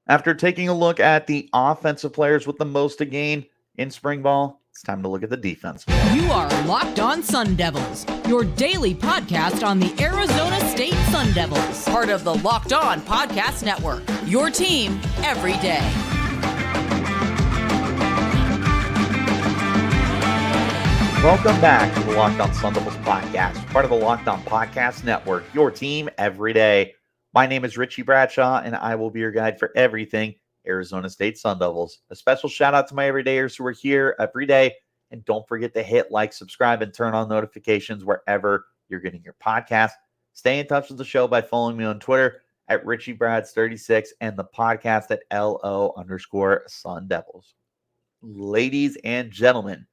After taking a look at the offensive players with the most to gain in spring ball, it's time to look at the defense. You are Locked On Sun Devils, your daily podcast on the Arizona State Sun Devils, part of the Locked On Podcast Network, your team every day. Welcome back to the Locked On Sun Devils podcast, part of the Locked On Podcast Network, your team every day. My name is Richie Bradshaw, and I will be your guide for everything Arizona State Sun Devils. A special shout out to my everydayers who are here every day. And don't forget to hit like, subscribe, and turn on notifications wherever you're getting your podcast. Stay in touch with the show by following me on Twitter at RichieBrads36 and the podcast at LO_Sun Devils. Ladies and gentlemen,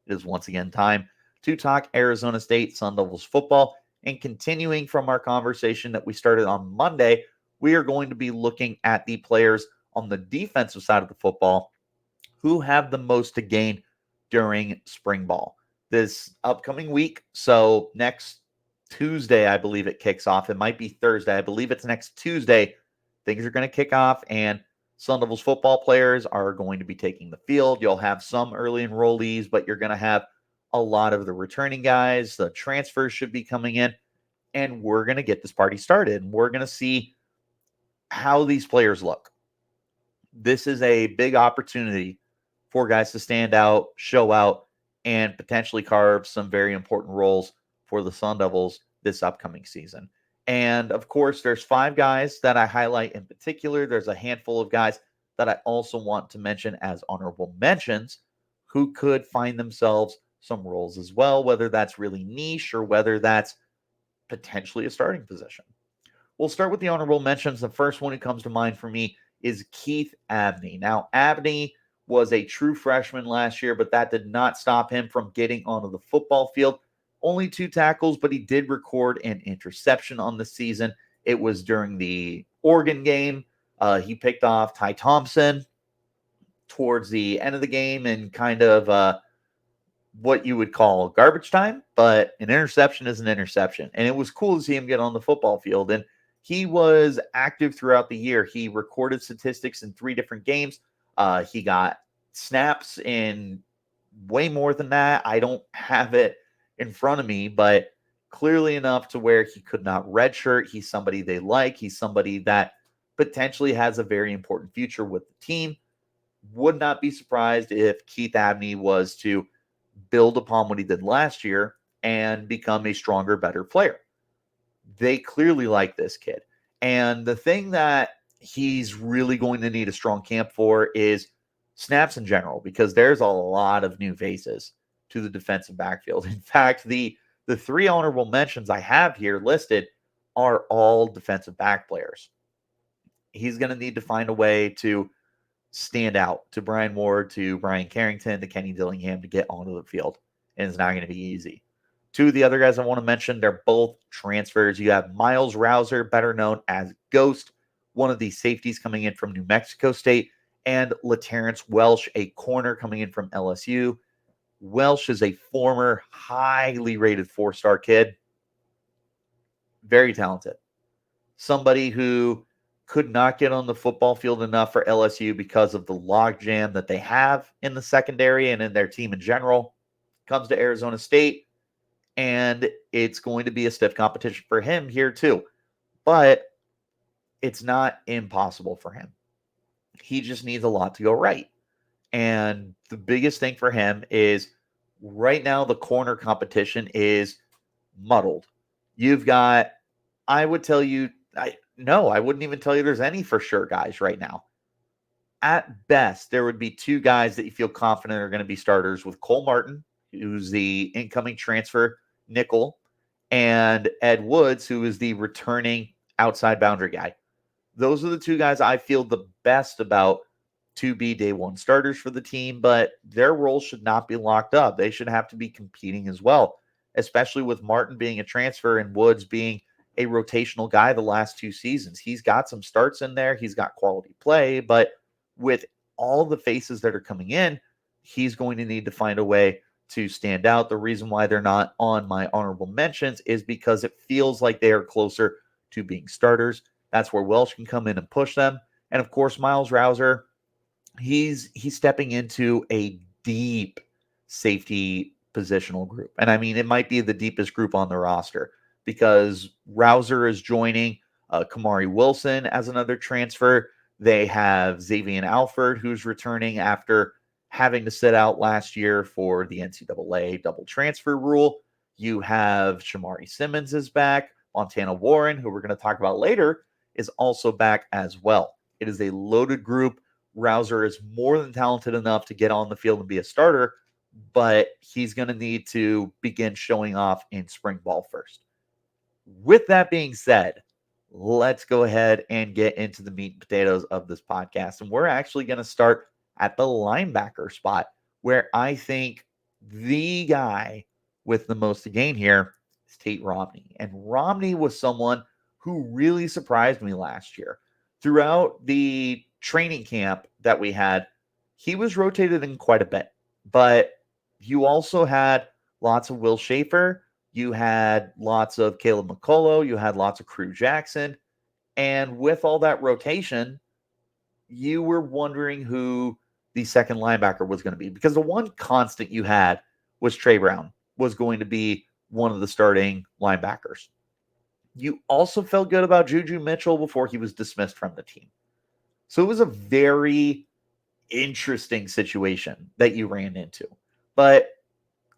it is once again time to talk Arizona State Sun Devils football. And continuing from our conversation that we started on Monday, we are going to be looking at the players on the defensive side of the football who have the most to gain during spring ball this upcoming week. So next Tuesday, I believe it kicks off. It might be Thursday. I believe it's next Tuesday. Things are going to kick off, and Sun Devils football players are going to be taking the field. You'll have some early enrollees, but you're going to have a lot of the returning guys. The transfers should be coming in, and we're going to get this party started. And we're going to see how these players look. This is a big opportunity for guys to stand out, show out, and potentially carve some very important roles for the Sun Devils this upcoming season. And of course, there's 5 guys that I highlight in particular. There's a handful of guys that I also want to mention as honorable mentions who could find themselves some roles as well, whether that's really niche or whether that's potentially a starting position. We'll start with the honorable mentions. The first one who comes to mind for me is Keith Abney. Now, Abney was a true freshman last year, but that did not stop him from getting onto the football field. Only 2 tackles, but he did record an interception on the season. It was during the Oregon game. He picked off Ty Thompson towards the end of the game and kind of what you would call garbage time, but an interception is an interception. And it was cool to see him get on the football field. And he was active throughout the year. He recorded statistics in 3 different games. He got snaps in way more than that. I don't have it in front of me, but clearly enough to where he could not redshirt. He's somebody they like. He's somebody that potentially has a very important future with the team. Would not be surprised if Keith Abney was to build upon what he did last year and become a stronger, better player. They clearly like this kid. And the thing that he's really going to need a strong camp for is snaps in general, because there's a lot of new faces to the defensive backfield. In fact, the 3 honorable mentions I have here listed are all defensive back players. He's going to need to find a way to stand out to Brian Ward, to Brian Carrington, to Kenny Dillingham to get onto the field. And it's not going to be easy. 2 of the other guys I want to mention, they're both transfers. You have Myles Rowser, better known as Ghost, one of the safeties coming in from New Mexico State, and Laterrence Welch, a corner coming in from LSU. Welch is a former highly rated 4-star kid. Very talented. Somebody who could not get on the football field enough for LSU because of the logjam that they have in the secondary and in their team in general. Comes to Arizona State, and it's going to be a stiff competition for him here too. But it's not impossible for him. He just needs a lot to go right. And the biggest thing for him is right now the corner competition is muddled. You've got, I would tell you, I wouldn't even tell you there's any for sure guys right now. At best, there would be 2 guys that you feel confident are going to be starters with Cole Martin, who's the incoming transfer nickel, and Ed Woods, who is the returning outside boundary guy. Those are the 2 guys I feel the best about to be day 1 starters for the team, but their roles should not be locked up. They should have to be competing as well, especially with Martin being a transfer and Woods being a rotational guy the last 2 seasons. He's got some starts in there. He's got quality play, but with all the faces that are coming in, he's going to need to find a way to stand out. The reason why they're not on my honorable mentions is because it feels like they are closer to being starters. That's where Welch can come in and push them. And of course, Myles Rowser, he's stepping into a deep safety positional group. And I mean, it might be the deepest group on the roster because Rowser is joining Kamari Wilson as another transfer. They have Xavier Alford, who's returning after having to sit out last year for the NCAA double transfer rule. You have Shamari Simmons is back. Montana Warren, who we're going to talk about later, is also back as well. It is a loaded group. Rowser is more than talented enough to get on the field and be a starter, but he's going to need to begin showing off in spring ball first. With that being said, let's go ahead and get into the meat and potatoes of this podcast. And we're actually going to start at the linebacker spot, where I think the guy with the most to gain here is Tate Romney. And Romney was someone who really surprised me last year. Throughout the training camp that we had, he was rotated in quite a bit. But you also had lots of Will Schaefer. You had lots of Caleb McCullough. You had lots of Crew Jackson. And with all that rotation, you were wondering who the second linebacker was going to be. Because the one constant you had was Trey Brown was going to be one of the starting linebackers. You also felt good about Juju Mitchell before he was dismissed from the team. So it was a very interesting situation that you ran into. But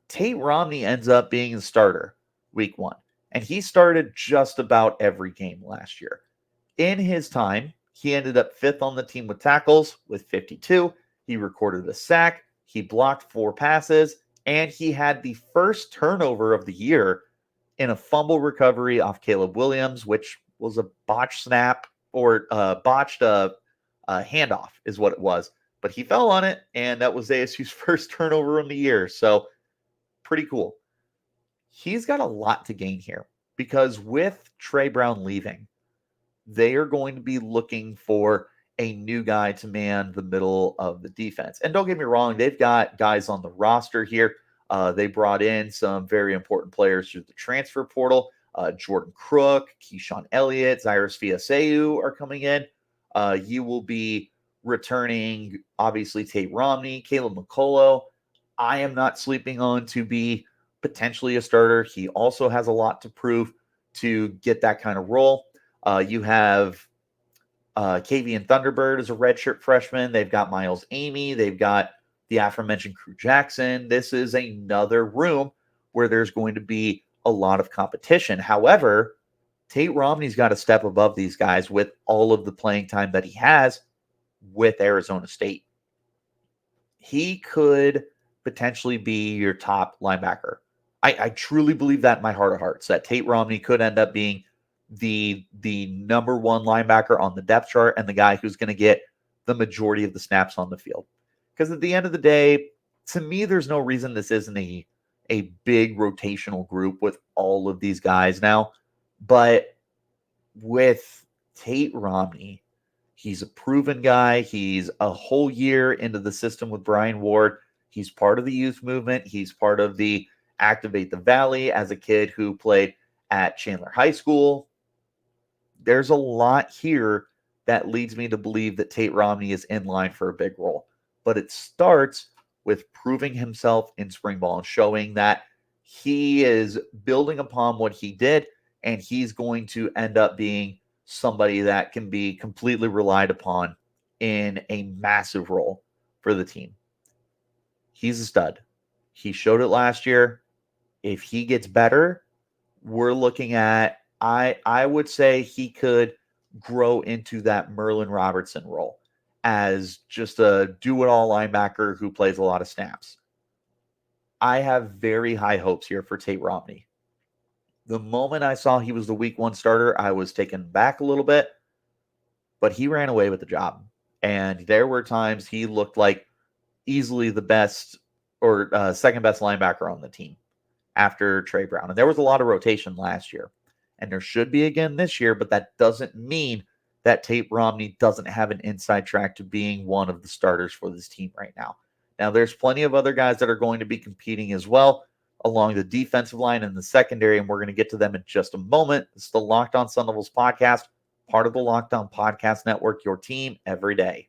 Tate Romney ends up being the starter week 1. And he started just about every game last year. In his time, he ended up 5th on the team with tackles with 52. He recorded a sack. He blocked 4 passes. And he had the first turnover of the year in a fumble recovery off Caleb Williams, which was a botched snap or botched handoff is what it was. But he fell on it, and that was ASU's first turnover in the year. So pretty cool. He's got a lot to gain here because with Trey Brown leaving, they are going to be looking for a new guy to man the middle of the defense. And don't get me wrong, they've got guys on the roster here. They brought in some very important players through the transfer portal. Jordan Crook, Keyshawn Elliott, Zyrus Fiaseu are coming in. You will be returning, obviously, Tate Romney, Caleb McCullough. I am not sleeping on to be potentially a starter. He also has a lot to prove to get that kind of role. You have Kavian Thunderbird as a redshirt freshman. They've got Miles Amy. They've got the aforementioned Crew Jackson. This is another room where there's going to be a lot of competition. However, Tate Romney's got to step above these guys with all of the playing time that he has with Arizona State. He could potentially be your top linebacker. I truly believe that in my heart of hearts, that Tate Romney could end up being the number 1 linebacker on the depth chart and the guy who's going to get the majority of the snaps on the field. Because at the end of the day, to me, there's no reason this isn't a big rotational group with all of these guys now. But with Tate Romney, he's a proven guy. He's a whole year into the system with Brian Ward. He's part of the youth movement. He's part of the Activate the Valley as a kid who played at Chandler High School. There's a lot here that leads me to believe that Tate Romney is in line for a big role. But it starts with proving himself in spring ball and showing that he is building upon what he did, and he's going to end up being somebody that can be completely relied upon in a massive role for the team. He's a stud. He showed it last year. If he gets better, we're looking at, I would say he could grow into that Merlin Robertson role as just a do-it-all linebacker who plays a lot of snaps. I have very high hopes here for Tate Romney. The moment I saw he was the week 1 starter, I was taken back a little bit, but he ran away with the job. And there were times he looked like easily the best or second best linebacker on the team after Trey Brown. And there was a lot of rotation last year. And there should be again this year, but that doesn't mean that Tate Romney doesn't have an inside track to being one of the starters for this team right now. Now, there's plenty of other guys that are going to be competing as well along the defensive line and the secondary, and we're going to get to them in just a moment. It's the Locked On Sun Devils podcast, part of the Locked On Podcast Network, your team every day.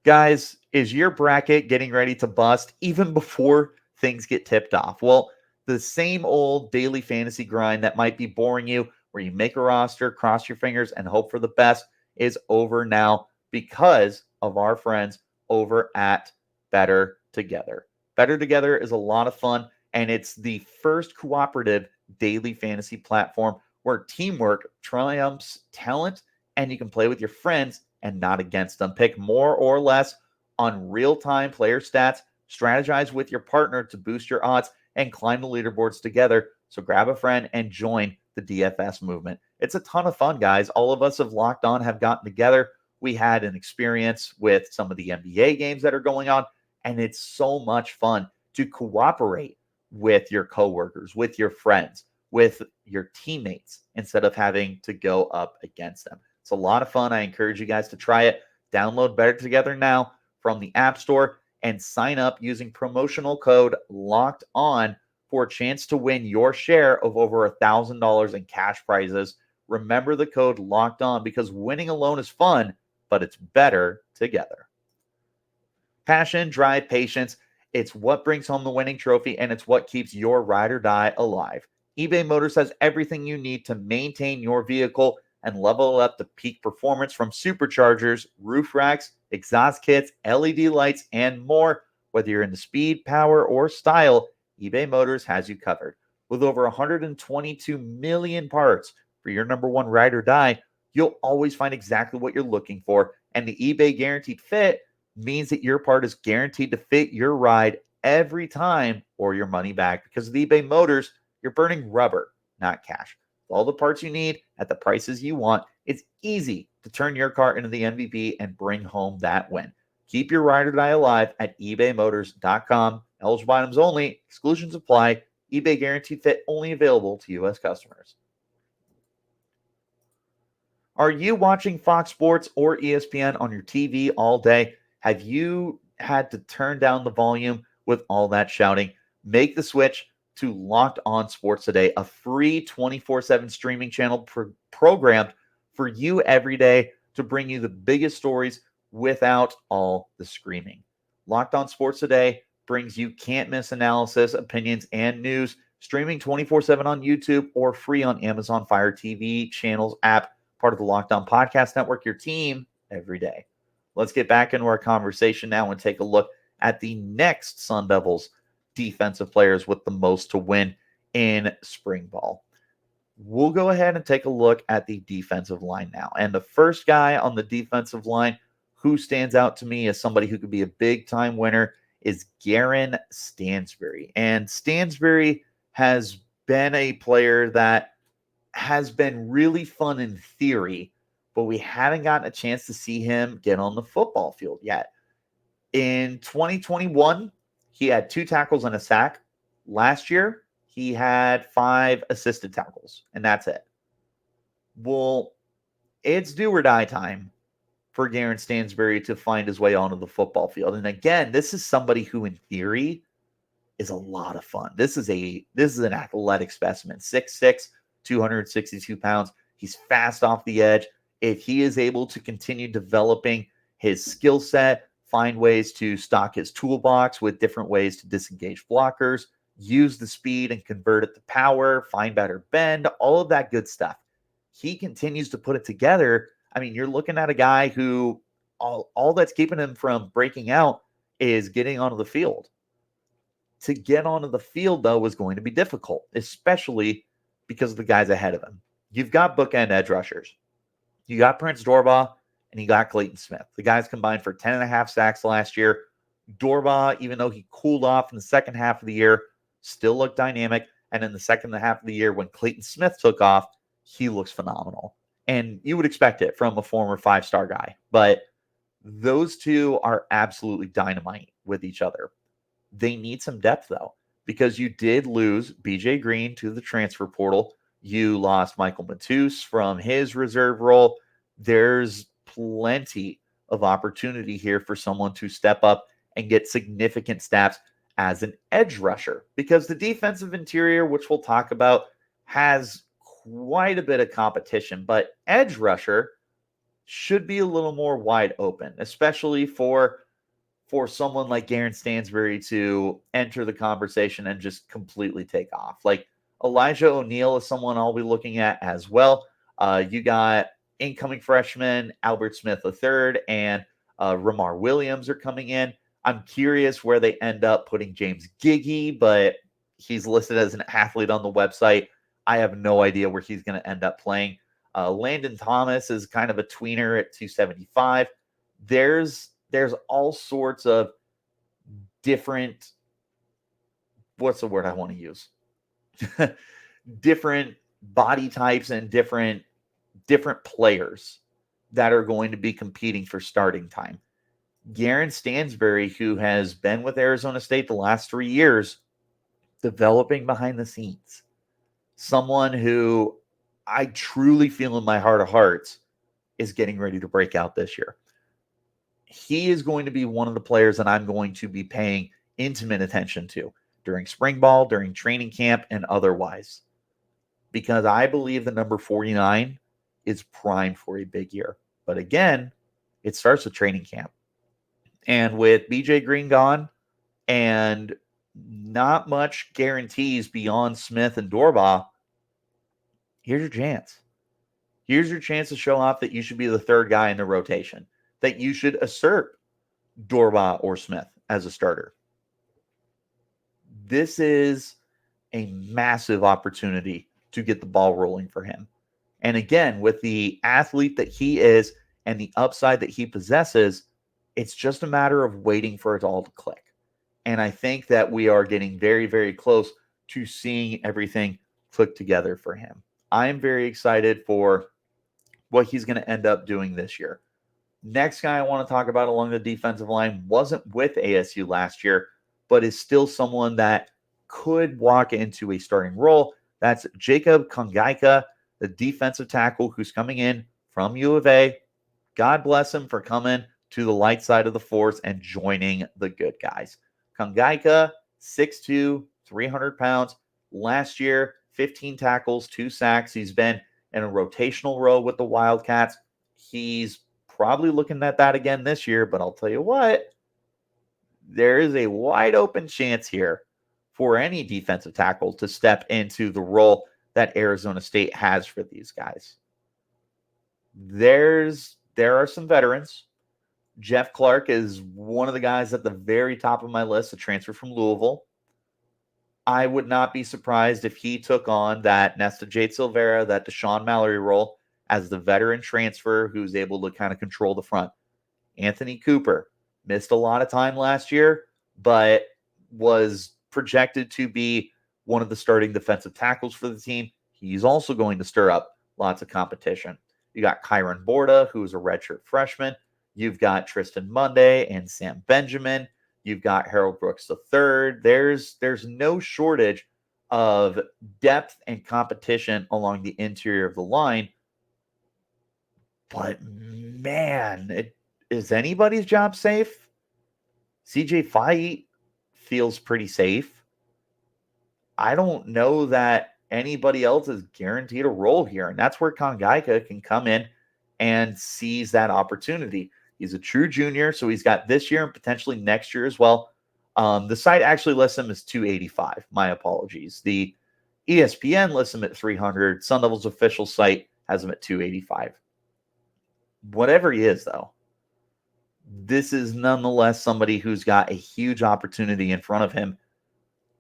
Guys, is your bracket getting ready to bust even before things get tipped off? Well, the same old daily fantasy grind that might be boring you, where you make a roster, cross your fingers, and hope for the best, is over now because of our friends over at Better Together. Better Together is a lot of fun, and it's the first cooperative daily fantasy platform where teamwork triumphs talent, and you can play with your friends and not against them. Pick more or less on real-time player stats, strategize with your partner to boost your odds, and climb the leaderboards together. So grab a friend and join the DFS movement. It's a ton of fun, guys. All of us have Locked On have gotten together. We had an experience with some of the NBA games that are going on, and it's so much fun to cooperate with your coworkers, with your friends, with your teammates, instead of having to go up against them. It's a lot of fun. I encourage you guys to try it. Download Better Together now from the App Store and sign up using promotional code Locked On for a chance to win your share of over $1,000 in cash prizes. Remember the code Locked On, because winning alone is fun, but it's better together. Passion, drive, patience. It's what brings home the winning trophy, and it's what keeps your ride or die alive. eBay Motors has everything you need to maintain your vehicle and level up to peak performance, from superchargers, roof racks, exhaust kits, LED lights, and more. Whether you're into speed, power, or style, eBay Motors has you covered. With over 122 million parts for your number one ride or die, you'll always find exactly what you're looking for. And the eBay Guaranteed Fit means that your part is guaranteed to fit your ride every time, or your money back. Because with eBay Motors, you're burning rubber, not cash. All the parts you need at the prices you want, it's easy to turn your car into the MVP and bring home that win. Keep your ride or die alive at ebaymotors.com. Eligible items only. Exclusions apply. eBay Guaranteed Fit only available to U.S. customers. Are you watching Fox Sports or ESPN on your TV all day? Have you had to turn down the volume with all that shouting? Make the switch to Locked On Sports Today, a free 24/7 streaming channel programmed for you every day to bring you the biggest stories without all the screaming. Locked On Sports Today brings you can't-miss analysis, opinions, and news, streaming 24/7 on YouTube or free on Amazon Fire TV channels app, part of the Locked On Podcast Network, your team every day. Let's get back into our conversation now and take a look at the next Sun Devils defensive players with the most to win in spring ball. We'll go ahead and take a look at the defensive line now. And the first guy on the defensive line who stands out to me as somebody who could be a big-time winner is Gharin Stansbury. And Stansbury has been a player that has been really fun in theory, but we haven't gotten a chance to see him get on the football field yet. In 2021, he had 2 tackles and a sack. Last year, he had 5 assisted tackles, and that's it. Well, it's do or die time for Garen Stansbury to find his way onto the football field. And again, this is somebody who, in theory, is a lot of fun. This is an athletic specimen. 6'6", 262 pounds. He's fast off the edge. If he is able to continue developing his skill set, find ways to stock his toolbox with different ways to disengage blockers, use the speed and convert it to power, find better bend, all of that good stuff. He continues to put it together. I mean, you're looking at a guy who all that's keeping him from breaking out is getting onto the field. To get onto the field, though, was going to be difficult, especially because of the guys ahead of him. You've got bookend edge rushers. You got Prince Dorbah, and you got Clayton Smith. The guys combined for 10.5 sacks last year. Dorbah, even though he cooled off in the second half of the year, still looked dynamic. And in the second half of the year, when Clayton Smith took off, he looks phenomenal. And you would expect it from a former 5-star guy. But those two are absolutely dynamite with each other. They need some depth, though, because you did lose BJ Green to the transfer portal. You lost Michael Matus from his reserve role. There's plenty of opportunity here for someone to step up and get significant snaps as an edge rusher, because the defensive interior, which we'll talk about, has quite a bit of competition, but edge rusher should be a little more wide open, especially for someone like Gharin Stansbury to enter the conversation and just completely take off. Like Elijah O'Neal is someone I'll be looking at as well. You got incoming freshman Albert Smith III and Ramar Williams are coming in. I'm curious where they end up putting James Giggy, but he's listed as an athlete on the website. I have no idea where he's going to end up playing. Landon Thomas is kind of a tweener at 275. There's all sorts of different, what's the word I want to use? Different body types and different players that are going to be competing for starting time. Garen Stansbury, who has been with Arizona State the last 3 years, developing behind the scenes. Someone who I truly feel in my heart of hearts is getting ready to break out this year. He is going to be one of the players that I'm going to be paying intimate attention to during spring ball, during training camp, and otherwise. Because I believe the number 49 is primed for a big year. But again, it starts with training camp. And with BJ Green gone and not much guarantees beyond Smith and Dorbaugh, here's your chance. Here's your chance to show off that you should be the third guy in the rotation, that you should assert Dorbaugh or Smith as a starter. This is a massive opportunity to get the ball rolling for him. And again, with the athlete that he is and the upside that he possesses, it's just a matter of waiting for it all to click. And I think that we are getting very, very close to seeing everything click together for him. I am very excited for what he's going to end up doing this year. Next guy I want to talk about along the defensive line wasn't with ASU last year, but is still someone that could walk into a starting role. That's Jacob Kongaika, the defensive tackle who's coming in from U of A. God bless him for coming to the light side of the force and joining the good guys. Kongaika, 6'2", 300 pounds. Last year, 15 tackles, 2 sacks. He's been in a rotational role with the Wildcats. He's probably looking at that again this year, but I'll tell you what, there is a wide open chance here for any defensive tackle to step into the role that Arizona State has for these guys. There are some veterans. Jeff Clark is one of the guys at the very top of my list, a transfer from Louisville. I would not be surprised if he took on that Nesta Jade Silvera, that Deshaun Mallory role as the veteran transfer who's able to kind of control the front. Anthony Cooper missed a lot of time last year, but was projected to be one of the starting defensive tackles for the team. He's also going to stir up lots of competition. You got Kyron Borda, who's a redshirt freshman. You've got Tristan Monday and Sam Benjamin. You've got Harold Brooks III. There's no shortage of depth and competition along the interior of the line. But man, is anybody's job safe? CJ Fahey feels pretty safe. I don't know that anybody else is guaranteed a role here. And that's where Kongaika can come in and seize that opportunity. He's a true junior, so he's got this year and potentially next year as well. The site actually lists him as 285. My apologies. The ESPN lists him at 300. Sun Devil's official site has him at 285. Whatever he is, though, this is nonetheless somebody who's got a huge opportunity in front of him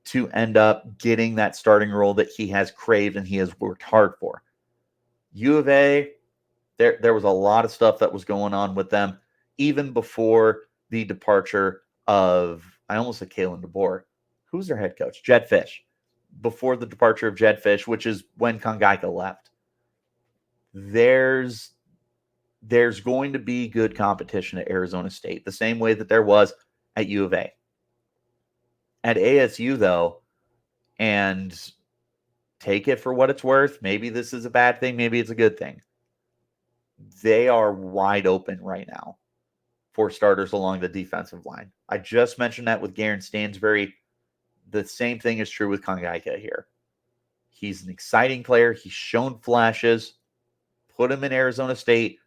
to end up getting that starting role that he has craved and he has worked hard for. U of A, there was a lot of stuff that was going on with them even before the departure of, I almost said Kalen DeBoer. Who's their head coach? Jed Fish. Before the departure of Jed Fish, which is when Kongaika left. There's going to be good competition at Arizona State, the same way that there was at U of A. At ASU, though, and take it for what it's worth, maybe this is a bad thing, maybe it's a good thing. They are wide open right now for starters along the defensive line. I just mentioned that with Garen Stansbury. The same thing is true with Kongaika here. He's an exciting player. He's shown flashes. Put him in Arizona State.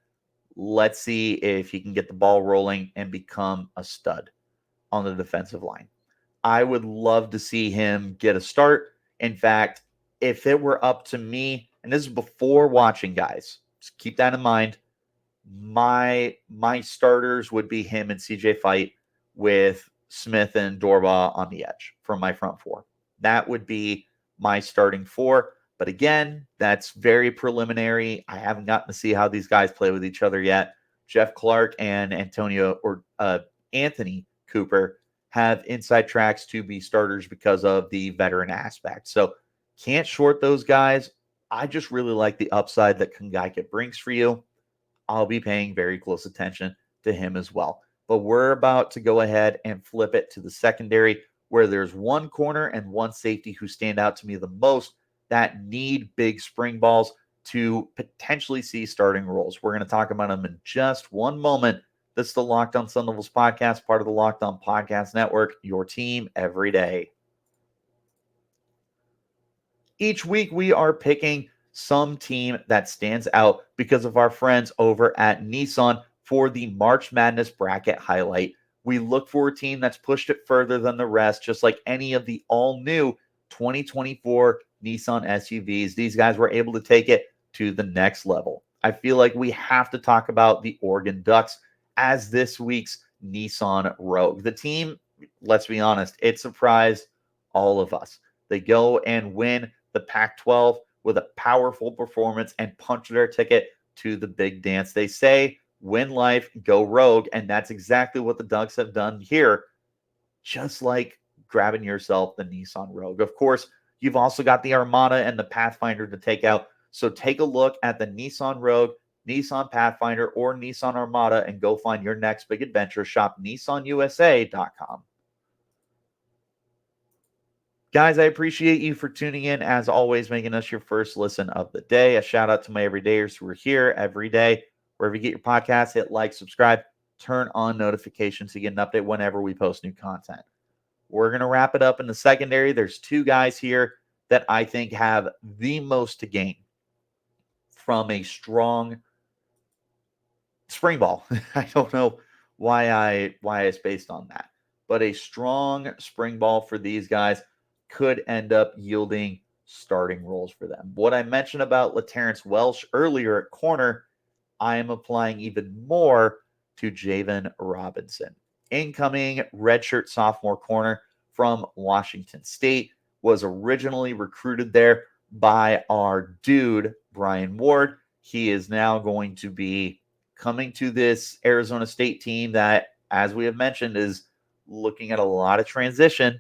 Let's see if he can get the ball rolling and become a stud on the defensive line. I would love to see him get a start. In fact, if it were up to me, and this is before watching, guys, just keep that in mind. My starters would be him and CJ Fight with Smith and Dorba on the edge from my front four. That would be my starting four. But again, that's very preliminary. I haven't gotten to see how these guys play with each other yet. Jeff Clark and Anthony Cooper have inside tracks to be starters because of the veteran aspect. So can't short those guys. I just really like the upside that Kongaika brings for you. I'll be paying very close attention to him as well. But we're about to go ahead and flip it to the secondary, where there's one corner and one safety who stand out to me the most that need big spring balls to potentially see starting roles. We're going to talk about them in just one moment. This is the Locked On Sun Devils podcast, part of the Locked On Podcast Network, your team every day. Each week, we are picking some team that stands out because of our friends over at Nissan for the March Madness bracket highlight. We look for a team that's pushed it further than the rest, just like any of the all-new 2024 Nissan SUVs. These guys were able to take it to the next level. I feel like we have to talk about the Oregon Ducks as this week's Nissan Rogue. The team, let's be honest, it surprised all of us. They go and win the Pac-12 with a powerful performance and punch their ticket to the big dance. They say, win life, go rogue, and that's exactly what the Ducks have done here, just like grabbing yourself the Nissan Rogue. Of course, you've also got the Armada and the Pathfinder to take out, so take a look at the Nissan Rogue, Nissan Pathfinder, or Nissan Armada and go find your next big adventure. Shop nissanusa.com. Guys, I appreciate you for tuning in, as always, making us your first listen of the day. A shout out to my everydayers who are here every day. Wherever you get your podcasts, hit like, subscribe, turn on notifications to get an update whenever we post new content. We're going to wrap it up in the secondary. There's two guys here that I think have the most to gain from a strong spring ball. I don't know why it's based on that, but a strong spring ball for these guys could end up yielding starting roles for them. What I mentioned about Laterrence Welch earlier at corner, I am applying even more to Javin Robinson. Incoming redshirt sophomore corner from Washington State, was originally recruited there by our dude, Brian Ward. He is now going to be coming to this Arizona State team that, as we have mentioned, is looking at a lot of transition,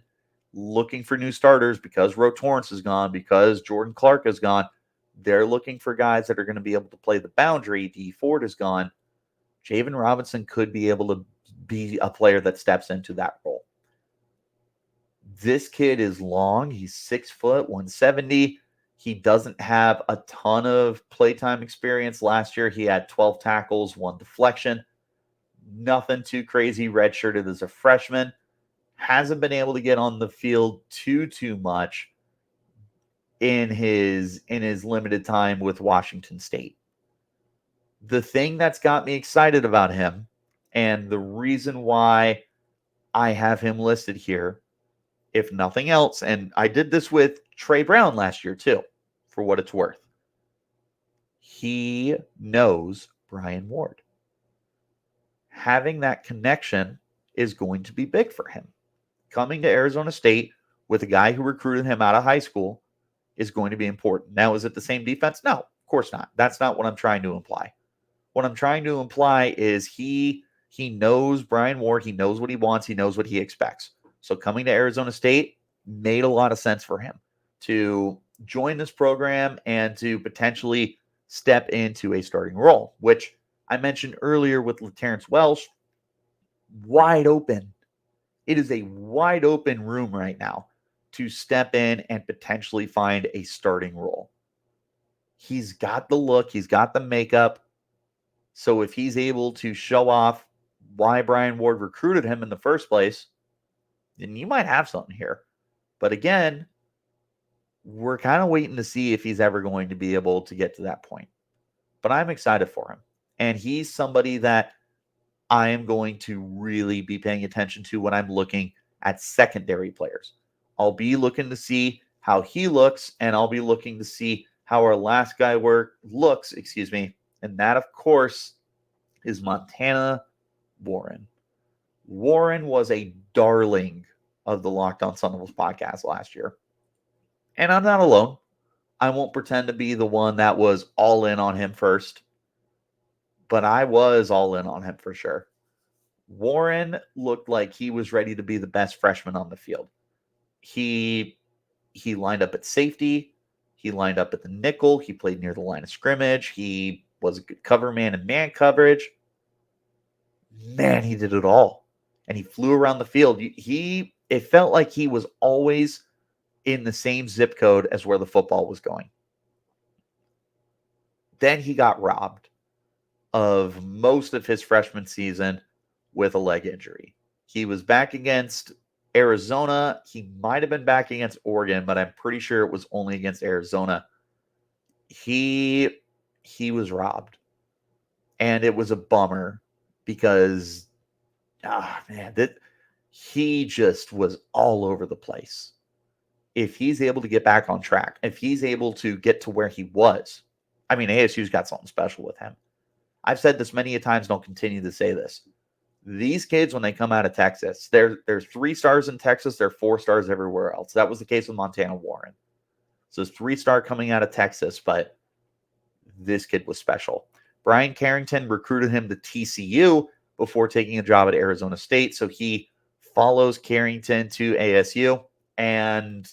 looking for new starters because Ro Torrance is gone, because Jordan Clark is gone. They're looking for guys that are going to be able to play the boundary. D Ford is gone. Javin Robinson could be able to be a player that steps into that role. This kid is long. He's 6 foot, 170. He doesn't have a ton of playtime experience. Last year, he had 12 tackles, 1 deflection. Nothing too crazy. Redshirted as a freshman. Hasn't been able to get on the field too much in his limited time with Washington State. The thing that's got me excited about him, and the reason why I have him listed here, if nothing else, and I did this with Trey Brown last year too, for what it's worth. He knows Brian Ward. Having that connection is going to be big for him. Coming to Arizona State with a guy who recruited him out of high school is going to be important. Now, is it the same defense? No, of course not. That's not what I'm trying to imply. What I'm trying to imply is he knows Brian Ward. He knows what he wants. He knows what he expects. So coming to Arizona State made a lot of sense for him to join this program and to potentially step into a starting role, which I mentioned earlier with Laterrence Welch. Wide open. It is a wide open room right now to step in and potentially find a starting role. He's got the look. He's got the makeup. So if he's able to show off why Brian Ward recruited him in the first place, then you might have something here. But again, we're kind of waiting to see if he's ever going to be able to get to that point. But I'm excited for him. And he's somebody that I am going to really be paying attention to when I'm looking at secondary players. I'll be looking to see how he looks, and I'll be looking to see how our last guy looks, and that, of course, is Montana Warren. Warren was a darling of the Locked On Sun Devils podcast last year. And I'm not alone. I won't pretend to be the one that was all in on him first, but I was all in on him for sure. Warren looked like he was ready to be the best freshman on the field. He lined up at safety. He lined up at the nickel. He played near the line of scrimmage. He was a good cover man in man coverage. Man, he did it all. And he flew around the field. It felt like he was always in the same zip code as where the football was going. Then he got robbed of most of his freshman season with a leg injury. He was back against Arizona. He might have been back against Oregon, but I'm pretty sure it was only against Arizona. He was robbed. And it was a bummer because, he just was all over the place. If he's able to get back on track, if he's able to get to where he was, ASU's got something special with him. I've said this many a times, and I'll continue to say this. These kids, when they come out of Texas, there's 3 stars in Texas, there are 4 stars everywhere else. That was the case with Montana Warren. So it's 3-star coming out of Texas, but this kid was special. Brian Carrington recruited him to TCU before taking a job at Arizona State. So he follows Carrington to ASU and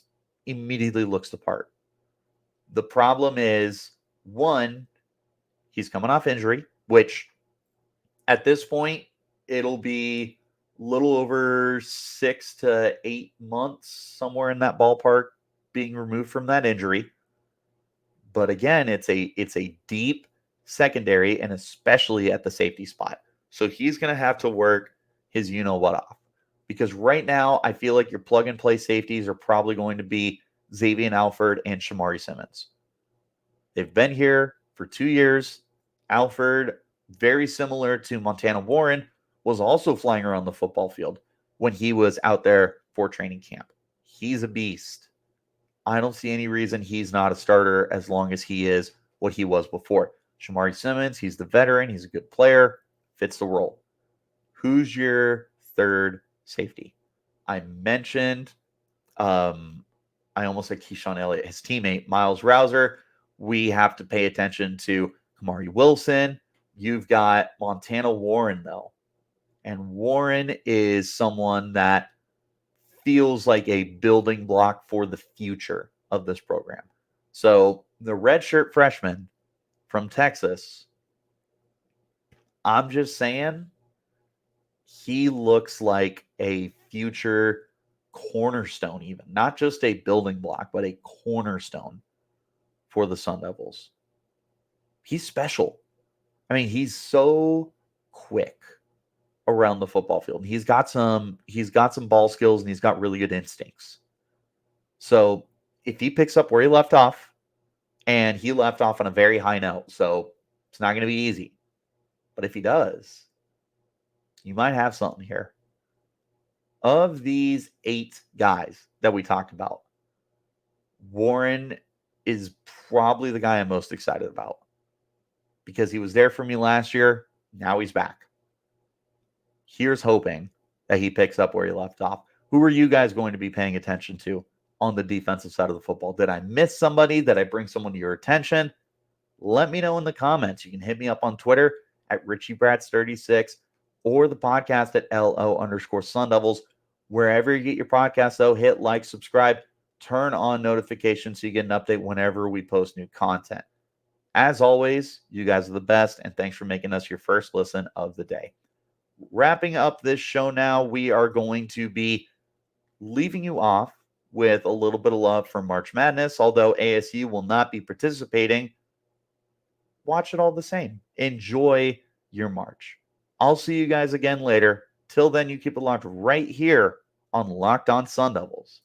immediately looks the part. The problem is, one, he's coming off injury, which at this point, it'll be a little over 6 to 8 months, somewhere in that ballpark, being removed from that injury. But again, it's a deep secondary, and especially at the safety spot. So he's going to have to work his you-know-what off. Because right now, I feel like your plug-and-play safeties are probably going to be Xavier Alford and Shamari Simmons. They've been here for 2 years. Alford, very similar to Montana Warren, was also flying around the football field when he was out there for training camp. He's a beast. I don't see any reason he's not a starter as long as he is what he was before. Shamari Simmons, he's the veteran. He's a good player. Fits the role. Who's your third safety? I mentioned, I almost said Keyshawn Elliott, his teammate, Myles Rowser. We have to pay attention to Kamari Wilson. You've got Montana Warren, though. And Warren is someone that feels like a building block for the future of this program. So the redshirt freshman from Texas, I'm just saying, he looks like a future cornerstone even. Not just a building block, but a cornerstone for the Sun Devils. He's special. He's so quick around the football field. He's got some ball skills, and he's got really good instincts. So if he picks up where he left off, and he left off on a very high note, so it's not going to be easy. But if he does, you might have something here. Of these 8 guys that we talked about, Warren is probably the guy I'm most excited about because he was there for me last year. Now he's back. Here's hoping that he picks up where he left off. Who are you guys going to be paying attention to on the defensive side of the football? Did I miss somebody? Did I bring someone to your attention? Let me know in the comments. You can hit me up on Twitter at RichieBrats36 or the podcast at LO_Sun Devils. Wherever you get your podcast, though, hit like, subscribe, turn on notifications so you get an update whenever we post new content. As always, you guys are the best, and thanks for making us your first listen of the day. Wrapping up this show now, we are going to be leaving you off with a little bit of love for March Madness. Although ASU will not be participating, watch it all the same. Enjoy your March. I'll see you guys again later. Till then, you keep it locked right here on Locked On Sun Devils.